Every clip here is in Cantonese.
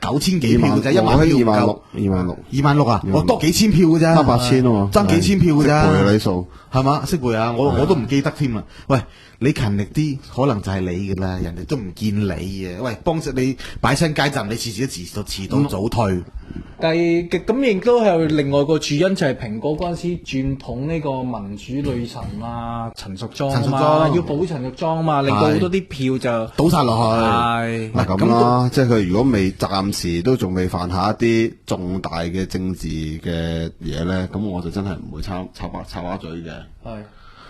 9000幾票嘅啫，1萬票唔夠，26000啊，我多幾千票嘅啫，差8000啊嘛，爭幾千票嘅咋，識背你數係嘛？識背啊，我都唔記得添啦。喂，你勤力啲，可能就係你噶啦，人哋都唔見你嘅。喂，幫實你擺親街站，你次次都遲到早退。但係咁亦都係另外個主因，就係蘋果嗰陣時轉捧呢個民主女神啊，陳淑莊啊嘛，要保陳淑莊啊嘛，令到好多啲票就倒晒落去。係咪咁啦，即係佢如果未暫時都仲未犯下一啲重大嘅政治嘅嘢咧，咁我就真係唔會插把嘴嘅。係。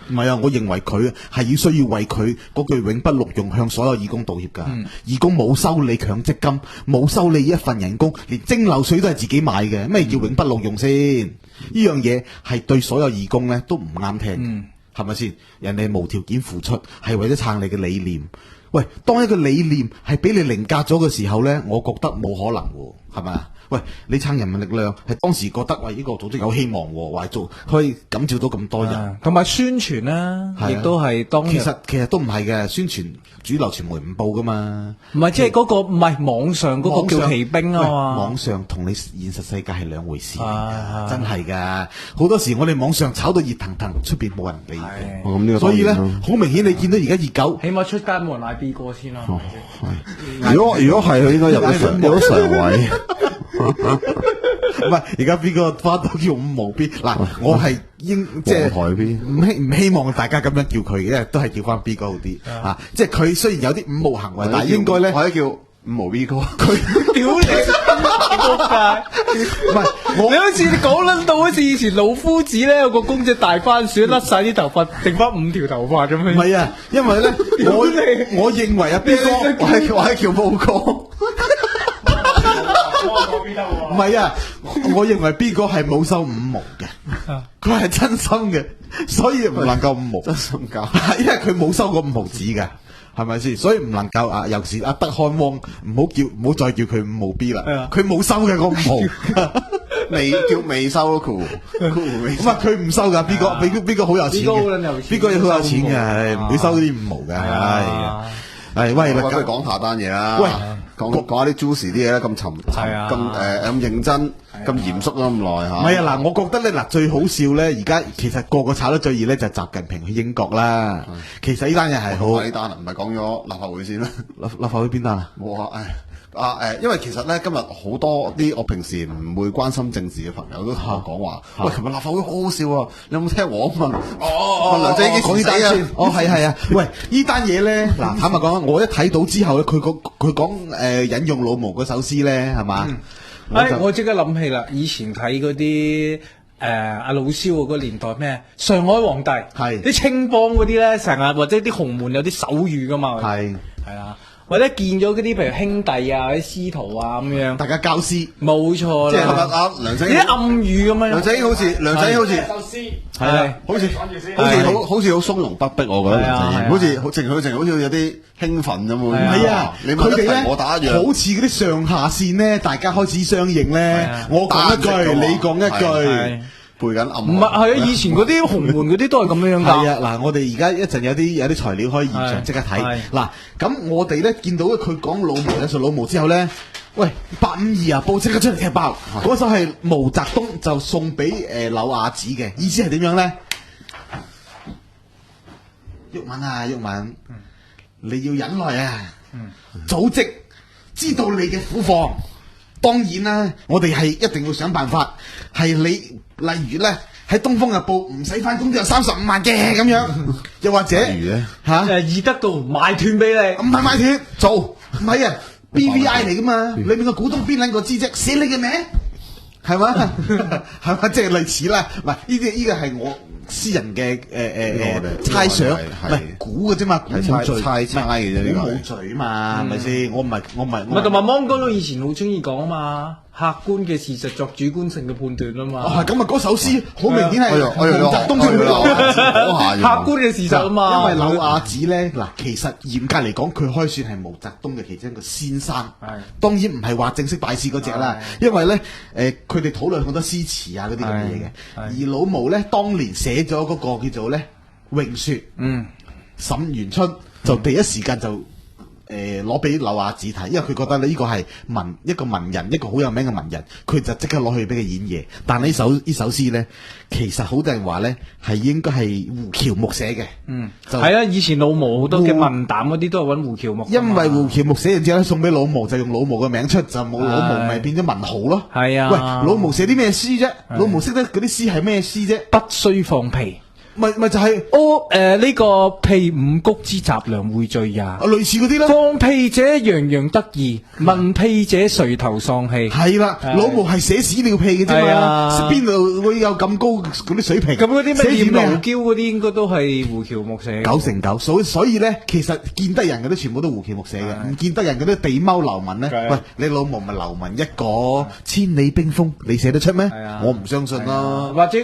唔係啊！我認為佢係需要為佢嗰句永不錄用向所有義工道歉㗎。義工冇收你強積金，冇收你一份人工，連蒸餾水都係自己買嘅。咩叫永不錄用先？呢樣嘢係對所有義工咧都唔啱聽，係咪先？人哋無條件付出係為咗撐你嘅理念。喂，當一個理念係俾你凌駕咗嘅時候咧，我覺得冇可能喎，係咪啊？喂，你撐人民力量係當時覺得喂呢個組織有希望喎，話做可以感召到咁多人，同埋宣傳啦，亦都係當其實都唔係嘅，宣傳主流傳媒唔報噶嘛，唔係即係嗰個唔係網上嗰個叫奇兵啊嘛，網上同你現實世界係兩回事，真係㗎。好多時我哋網上炒到熱騰騰，出邊冇人理嘅，所以咧好明顯你見到而家熱狗，起碼出街冇人嗌 B 哥先啦。如果係佢應該入咗常委。唔係，而家邊個花都叫5毛 B 嗱，我係應即係唔希望大家咁樣叫佢嘅，都係叫翻 B 哥好啲啊！即係佢雖然有啲5毛行為，但係應該咧，或者叫5毛 B 哥。佢屌你仆街！唔係你好似你講撚到好似以前老夫子咧有個公隻大番薯甩晒啲頭髮，剩翻5條頭髮咁樣。唔係啊，因為咧我認為啊 B 哥我係叫毛哥。唔係啊，我認為 B 哥係冇收5毛嘅，佢係真心嘅，所以唔能夠5毛。真心㗎，因為佢冇收過5毫子嘅，係咪先？所以唔能夠啊，尤其是阿德漢汪，唔好再叫佢5毛 B 啦，佢冇收嘅嗰5毫，未收咯，咁啊，佢唔收㗎 ，B 哥 B 哥好有錢嘅，B 哥好有錢嘅，唔會收啲5毛嘅，係喂，我哋講下單嘢啦。喂，講下啲 juicy 啲嘢啦，咁咁認真、咁嚴肅咗咁耐嚇。唔係啊，嗱，我覺得咧，嗱最好笑咧，而家其實個炒得最熱咧就係習近平去英國啦。其實呢單嘢係好。呢單唔係講咗立法會先啦。立法會邊單啊？冇啊，因為其實咧今日好多啲我平時唔會關心政治嘅朋友都同我講話，喂，琴日立法會好好笑啊！你有冇聽我問？問梁振英講呢單先。係啊。喂，呢單嘢咧，嗱坦白講，我一睇到之後咧，佢講引用老毛嗰首詩咧，係嘛？我即刻諗起啦，以前睇嗰啲阿老蕭嗰個年代咩？上海皇帝係啲青幫嗰啲咧，成日或者啲洪門有啲手語噶嘛，係啊。或者見咗嗰啲譬如兄弟啊、啲師徒啊咁樣，大家交詩，冇錯啦。即係梁振英啲暗語咁樣。梁振英好似首詩，係好似好從容不迫，我覺得梁振英好似好似有啲興奮咁喎。係啊，佢哋咧我打一樣，好似嗰啲上下線咧，大家開始相應咧，我講一句，你講一句。背緊暗唔係係啊！以前嗰啲洪門嗰啲都係咁樣㗎。係啊，嗱，我哋而家一陣有啲材料可以現場即刻睇。嗱，咁我哋咧見到佢講老毛引述老毛之後咧，喂852啊，報即刻出嚟踢爆。嗰首係毛澤東就送俾柳亞子嘅，意思係點樣咧？毓民啊，毓民，你要忍耐啊！組織知道你嘅苦況。當然啦，我哋係一定會想辦法，係你例如咧喺《東方日報》唔使翻工都有35萬嘅咁樣，又或者易得到買斷俾你，唔係買斷做，唔係啊 BVI 嚟噶嘛，裏面個股東邊撚個知啫，寫你嘅名係嘛，係嘛，即係類似啦，唔係呢個係我私人嘅猜想，唔係估嘅啫嘛，猜嘅啫，呢個冇罪啊嘛，係咪先？我唔係，同埋芒哥都以前好中意講啊嘛，客觀嘅事實作主觀性嘅判斷啊嘛。咁啊，嗰首詩好明顯係毛澤東先講客觀嘅事實啊嘛。因為柳亞子咧，嗱，其實嚴格嚟講，佢可以算係毛澤東嘅其中一個先生。當然唔係話正式拜師嗰隻啦，因為咧，佢哋討論好多詩詞啊嗰啲咁嘅嘢嘅。而老毛咧，當年寫咗嗰個叫做咧《詠說》，沈園春就第一時間就攞俾劉亞子睇，因為佢覺得呢個係一個文人，一個好有名嘅文人，佢就即刻攞去俾佢演嘢。但係呢首詩咧，其實好多人話咧係應該係胡喬木寫嘅。係啊，以前老毛好多嘅文膽嗰啲都係揾胡喬木。因為胡喬木寫完之後咧，送俾老毛就用老毛嘅名出，就冇老毛咪變咗文豪咯。係啊，喂，老毛寫啲咩詩啫？老毛識得嗰啲詩係咩詩啫？不須放屁。咪就係呢個屁五穀之雜糧匯聚也，類似嗰啲啦。放屁者洋洋得意，聞屁者垂頭喪氣。係啦，老毛係寫屎尿屁嘅啫嘛，邊度會有咁高嗰啲水平？咁嗰啲咩念奴嬌嗰啲應該都係胡喬木寫。9成9，所以咧，其實見得人嗰啲全部都胡喬木寫嘅，唔見得人嗰啲地踎流民咧。喂，你老毛咪流民一個，千里冰封，你寫得出咩？我唔相信啦。或者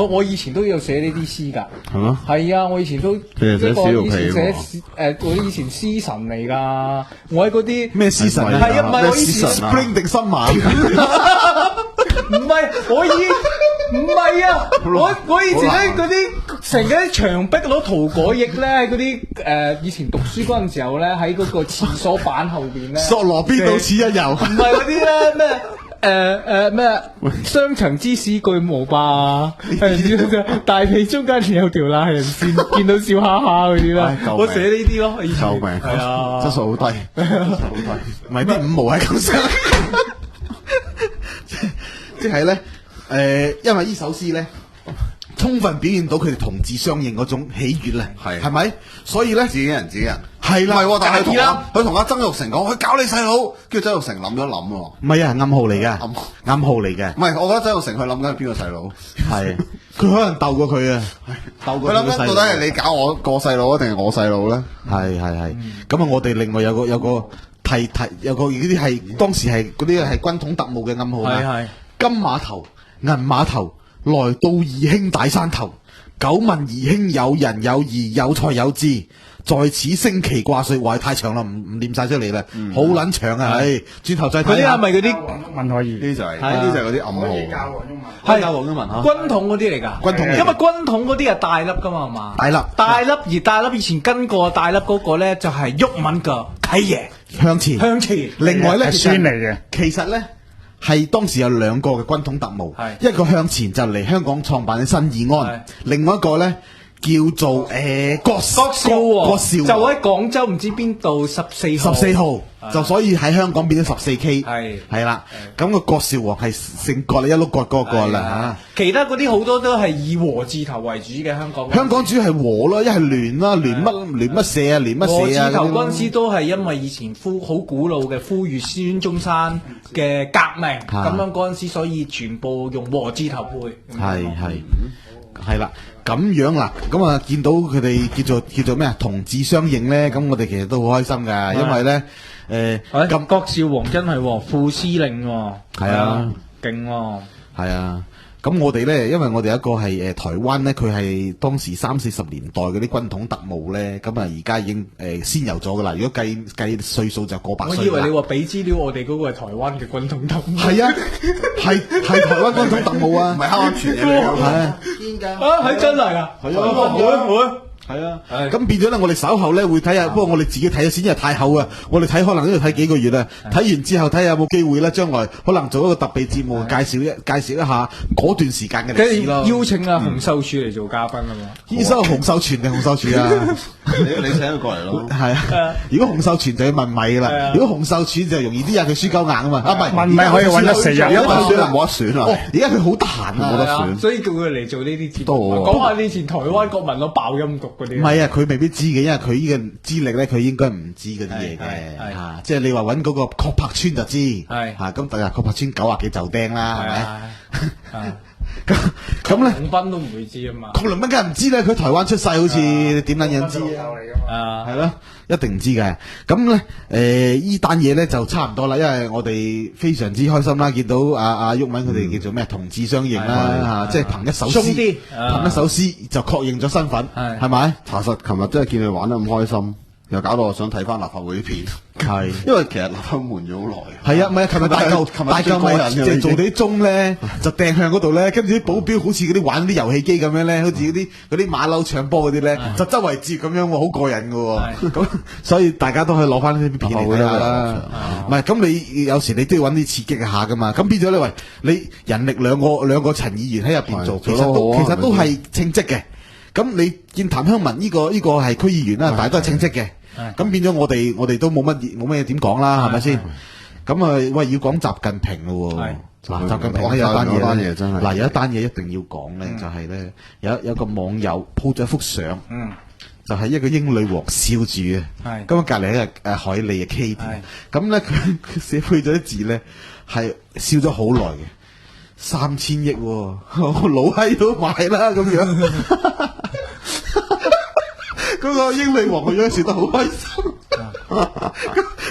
我以前都有寫呢啲詩。係咩？係啊，我以前都寫屎尿屁喎。我以前詩神嚟噶，我喺嗰啲咩詩神啊？係啊，唔係我以前 Spring 定新晚？唔係唔係啊！我以前喺嗰啲成日喺牆壁攞塗改液咧，嗰啲以前讀書嗰陣時候咧，喺嗰個廁所板後邊咧，索羅邊到此一遊。唔係嗰啲咧咩？咩？雙層芝士巨無霸，大髀中間有條罅人線，見到笑哈哈嗰啲啦。我寫呢啲咯，以前救命！係啊，質素好低，唔係啲5毛係咁上。即係咧，因為呢首詩咧，充分表現到佢哋同志相應嗰種喜悅咧，係咪？所以咧，自己人係啦，唔係，但係佢同阿曾鈺成講，佢搞你細佬，跟住曾鈺成諗咗諗喎，唔係啊，暗號嚟嘅，暗號嚟嘅，唔係，我覺得曾鈺成佢諗緊係邊個細佬，係佢可能鬥過佢啊，鬥過佢諗緊到底係你搞我個細佬定係我細佬咧？係，咁啊，我哋另外有個有嗰啲係當時係嗰啲係軍統特務嘅暗號啊，金碼頭、銀碼頭，來到義興大山頭，久聞義興有仁有義有才有智。在此升旗掛帥，話太長啦，唔念晒出嚟啦，好撚長啊！唉，轉頭再睇下。嗰啲係咪嗰啲文學呢啲就係嗰啲暗號。係教黃中文嚇。軍統嗰啲嚟㗎。軍統嚟。因為軍統嗰啲係大粒㗎嘛，係嘛？大粒而大粒以前跟過大粒嗰個咧，就係毓民嘅啟爺向前。另外咧，孫嚟嘅。其實咧係當時有2個嘅軍統特務，一個向前就嚟香港創辦嘅新義安，另外一個咧。叫做郭少就喺廣州唔知邊度14號，就所以喺香港變咗14K，係啦。咁個郭少王係姓郭，你一碌葛嗰個啦嚇。其他嗰啲好多都係以和字頭為主嘅香港。香港主要係和咯，一係聯啦，聯乜社啊，聯乜社啊。和字頭嗰陣時都係因為以前好古老嘅呼籲孫中山嘅革命，咁樣嗰陣時所以全部用和字頭配。係啦，咁樣啦，咁啊見到佢哋叫做咩啊，同志相應咧，咁我哋其實都好開心噶，因為咧咁郭少王真係副司令，係啊，勁，係啊，咁我哋咧，因為我哋一個係台灣咧，佢係當時30-40年代嗰啲軍統特務咧，咁啊而家已經先有咗噶啦，如果計歲數就過100歲。我以為你話俾資料，我哋嗰個係台灣嘅軍統特務。係啊，係台灣軍統特務啊，唔係黑暗傳嘢嚟嘅。係真係啊！係啊，係啊，咁變咗咧，我哋稍後咧會睇下，不過我哋自己睇咗先，因為太厚啊，我哋睇可能都要睇幾個月啊。睇完之後睇下有冇機會咧，將來可能做一個特別節目，介紹一下嗰段時間嘅歷史咯。邀請阿洪秀柱嚟做嘉賓啊嘛。醫生洪秀全定洪秀柱啊？你請佢過嚟咯。係啊，如果洪秀全就要問米啦，如果洪秀柱就容易啲啊，佢輸鳩硬啊嘛。問米可以揾得4日，而家問選冇得選啊。而家佢好得閒啊，冇得選，所以叫佢嚟做呢啲節目，講下你以前台灣國民攞爆音讀嗰啲。唔係啊，佢未必知嘅，因為佢呢個資歷咧，佢應該唔知嗰啲嘢嘅嚇。即係你話揾嗰個郝柏村就知，嚇咁第日郝柏村90幾就釘啦，係咪？咁咧，郝龍斌都唔會知啊嘛。郝龍斌梗係唔知啦，佢台灣出世，好似點撚樣知啊？係咯，一定唔知嘅。咁咧，呢單嘢咧就差唔多啦，因為我哋非常之開心啦，見到阿毓民佢哋叫做咩同志相認啦，即係憑一首詩就確認咗身份，係咪？查實琴日真係見佢玩得咁開心，又搞到我想睇翻立法會啲片。係，因為其實立法會悶咗好耐。係啊，唔係啊，琴日大嚿咪即係做啲鐘咧，就掟向嗰度咧，跟住啲保鏢好似嗰啲玩啲遊戲機咁樣咧，好似嗰啲馬騮搶波嗰啲咧，就周圍接咁樣喎，好過癮㗎喎。咁所以大家都可以攞翻呢啲片嚟睇下啦。唔係，咁你有時你都要揾啲刺激下㗎嘛。咁變咗咧，喂，你人力兩個陳議員喺入邊做，其實都係稱職嘅。咁你見譚香文呢個係區議員啦，但係都係稱職嘅。咁變咗我哋都冇乜嘢點講啦，係咪先？咁啊，喂，要講習近平咯喎。嗱，習近平咧有單嘢真係，嗱有一單嘢一定要講咧，就係咧有個網友 po 咗一幅相，就係一個英女王笑住嘅，咁啊隔離咧海莉嘅 Kate，咁咧佢寫配咗啲字咧係笑咗好耐嘅，3000億喎，我老閪都買啦咁樣。嗰個英女王個樣笑得好開心，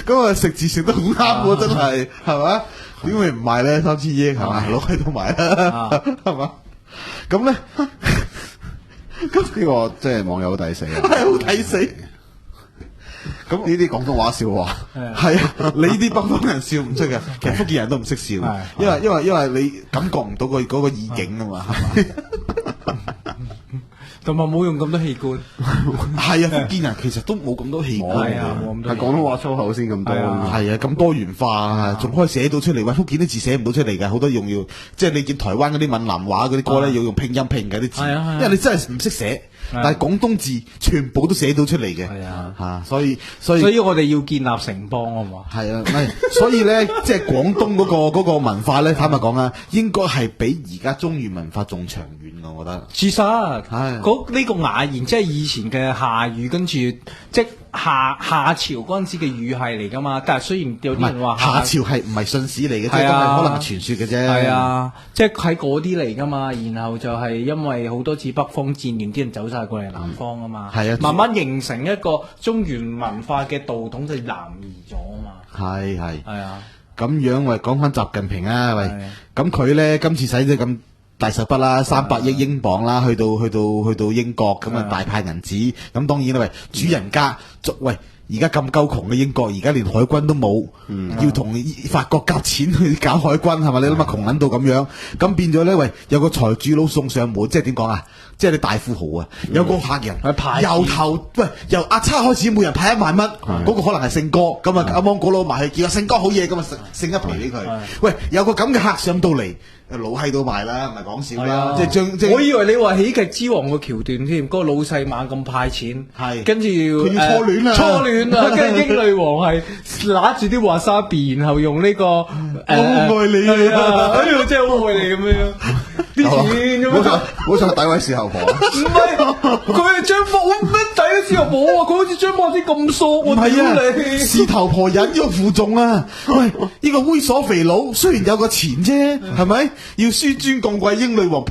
咁啊食字食得好啱喎，真係係嘛？點會唔賣咧？3000億係嘛？老閪都買啦，係嘛？咁咧，咁呢個即係網友好抵死啊！係好抵死。咁呢啲廣東話笑話係啊，你呢啲北方人笑唔出嘅，其實福建人都唔識笑，因為你感覺唔到嗰個意境啊嘛，係嘛？同埋冇用咁多器官，係啊！福建人其實都冇咁多器官，係啊，冇咁多。係廣東話粗口先咁多，係啊，咁多元化，仲可以寫到出嚟。喂，福建啲字寫唔到出嚟㗎，好多用要，即係你見台灣嗰啲閩南話嗰啲歌咧，要用拼音拼嘅啲字，因為你真係唔識寫。但係廣東字全部都寫到出嚟嘅，係啊，嚇，所以我哋要建立城邦啊嘛，係啊，所以咧，即係廣東嗰個文化咧，坦白講啊，應該係比而家中原文化仲長遠嘅，我覺得。事實，呢個雅言即係以前嘅夏語，跟住即夏朝嗰陣時嘅語系嚟噶嘛，但係雖然有啲人話夏朝係唔係信史嚟嘅，即係都係可能傳說嘅啫。係啊，即係喺嗰啲嚟噶嘛，然後就係因為好多次北方戰亂，啲人走晒過嚟南方啊嘛，係啊，慢慢形成一個中原文化嘅道統就南移咗啊嘛。係啊，咁樣喂，講翻習近平啊，喂，咁佢咧今次使咗咁大手筆啦，300億英鎊啦，去到英國咁啊，大派銀紙，咁當然啦，喂，主人家，喂，而家咁鳩窮嘅英國，而家連海軍都冇，要同法國夾錢去搞海軍，係咪？你諗下窮撚到咁樣，咁變咗咧，喂，有個財主佬送上門，即係點講啊？即係你大富豪啊！有個客人由阿叉開始，每人派1萬蚊，嗰個可能係勝哥，咁啊阿芒果攞埋去，叫阿勝哥好嘢，咁啊勝一皮俾佢。喂，有個咁嘅客上到嚟。老閪都賣啦，唔係講笑啦，即係我以為你話喜劇之王個橋段添，嗰個老細猛咁派錢，跟住佢要初戀啊，跟住英女王係拿住啲華沙比，然後用呢個我愛你啊，哎呀真係好愛你咁樣，啲錢咁樣，好想詆毀事後婆，唔係佢係張博咩抵咗事後婆啊，佢好似張博啲咁疏，唔係啊，事頭婆忍咗負重啊，喂，呢個猥瑣肥佬雖然有個錢啫，係咪？要紆尊降貴，英女王